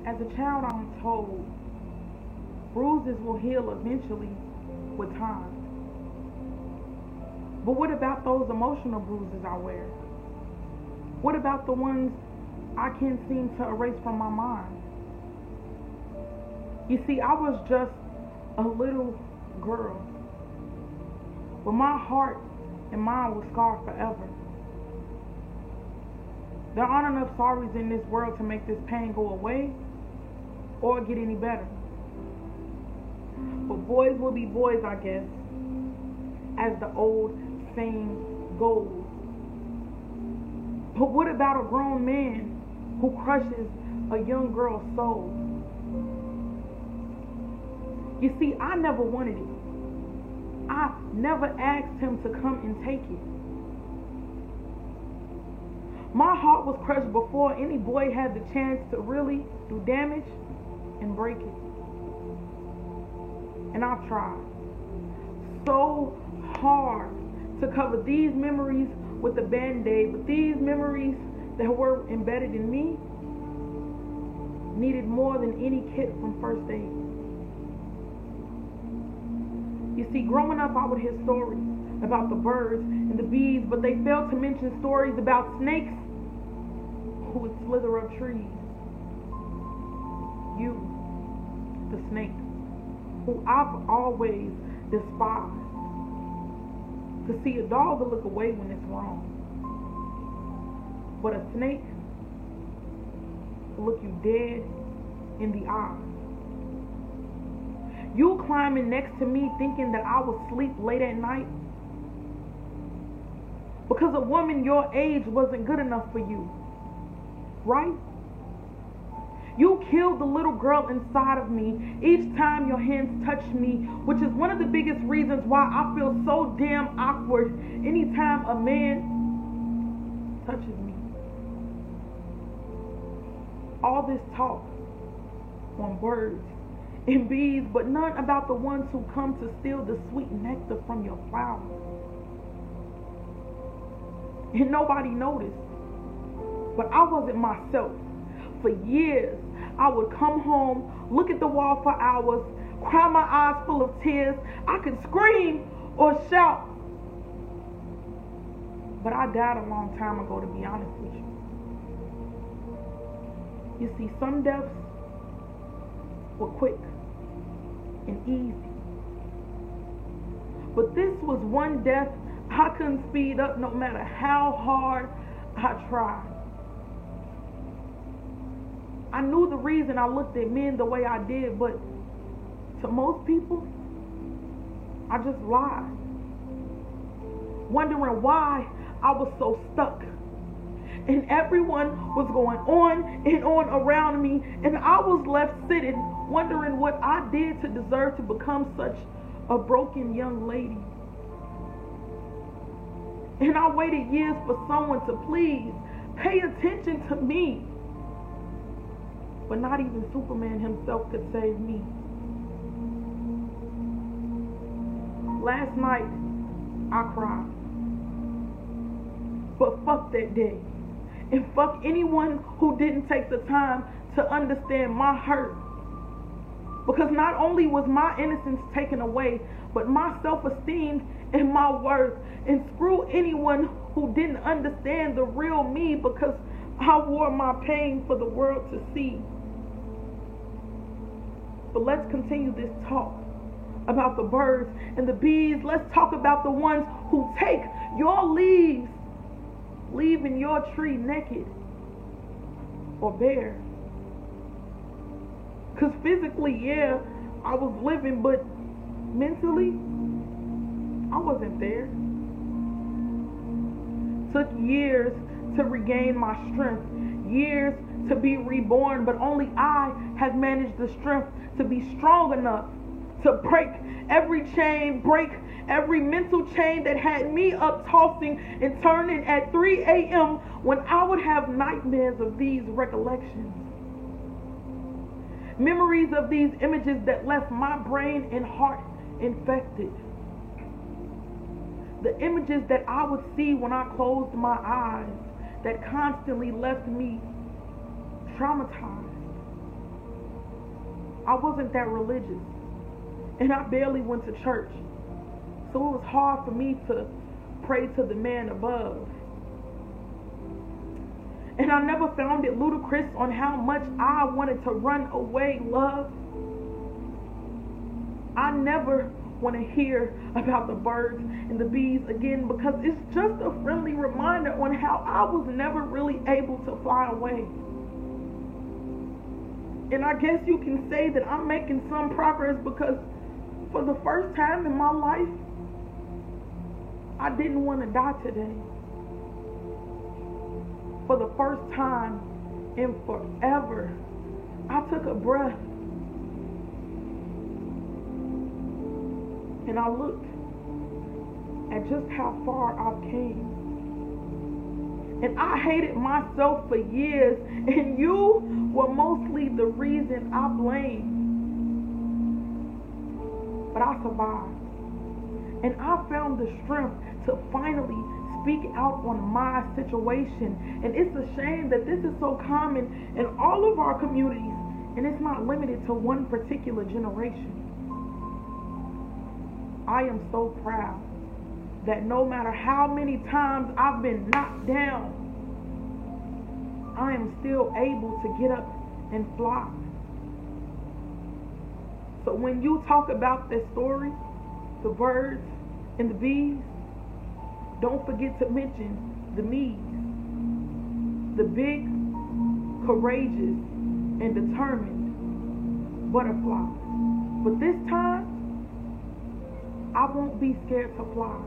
As a child, I'm told bruises will heal eventually with time. But what about those emotional bruises I wear? What about the ones I can't seem to erase from my mind? You see, I was just a little girl, but my heart and mind was scarred forever. There aren't enough sorries in this world to make this pain go away or get any better. But boys will be boys, I guess, as the old saying goes. But what about a grown man who crushes a young girl's soul? You see, I never wanted it. I never asked him to come and take it. My heart was crushed before any boy had the chance to really do damage and break it. And I've tried so hard to cover these memories with a band-aid, but these memories that were embedded in me needed more than any kit from first aid. You see, growing up, I would hear stories about the birds and the bees, but they failed to mention stories about snakes who would slither up trees. You, the snake, who I've always despised. To see a dog will look away when it's wrong, but a snake will look you dead in the eye. You climbing next to me thinking that I would sleep late at night because a woman your age wasn't good enough for you, right? You killed the little girl inside of me each time your hands touched me, which is one of the biggest reasons why I feel so damn awkward anytime a man touches me. All this talk on birds and bees, but none about the ones who come to steal the sweet nectar from your flowers. And nobody noticed, but I wasn't myself. For years, I would come home, look at the wall for hours, cry my eyes full of tears. I could scream or shout, but I died a long time ago, to be honest with you. You see, some deaths were quick and easy, but this was one death I couldn't speed up no matter how hard I tried. I knew the reason I looked at men the way I did, but to most people, I just lied, wondering why I was so stuck. And everyone was going on and on around me, and I was left sitting, wondering what I did to deserve to become such a broken young lady. And I waited years for someone to please pay attention to me. But not even Superman himself could save me. Last night, I cried. But fuck that day. And fuck anyone who didn't take the time to understand my hurt. Because not only was my innocence taken away, but my self-esteem and my worth. And screw anyone who didn't understand the real me, because I wore my pain for the world to see. But let's continue this talk about the birds and the bees. Let's talk about the ones who take your leaves, leaving your tree naked or bare. Because physically, yeah, I was living, but mentally, I wasn't there. Took years to regain my strength, years to be reborn, but only I have managed the strength to be strong enough to break every chain, break every mental chain that had me up tossing and turning at 3 a.m. when I would have nightmares of these recollections. Memories of these images that left my brain and heart infected. The images that I would see when I closed my eyes that constantly left me traumatized. I wasn't that religious, and I barely went to church. So it was hard for me to pray to the man above. And I never found it ludicrous on how much I wanted to run away, love. I never want to hear about the birds and the bees again, because it's just a friendly reminder on how I was never really able to fly away. And I guess you can say that I'm making some progress, because for the first time in my life, I didn't want to die today. For the first time in forever, I took a breath and I looked at just how far I've came. And I hated myself for years, and you were mostly the reason I blamed. But I survived, and I found the strength to finally speak out on my situation. And it's a shame that this is so common in all of our communities, and it's not limited to one particular generation. I am so proud that no matter how many times I've been knocked down, I am still able to get up and fly. So when you talk about this story, the birds and the bees, don't forget to mention the me's, the big, courageous, and determined butterflies. But this time, I won't be scared to fly.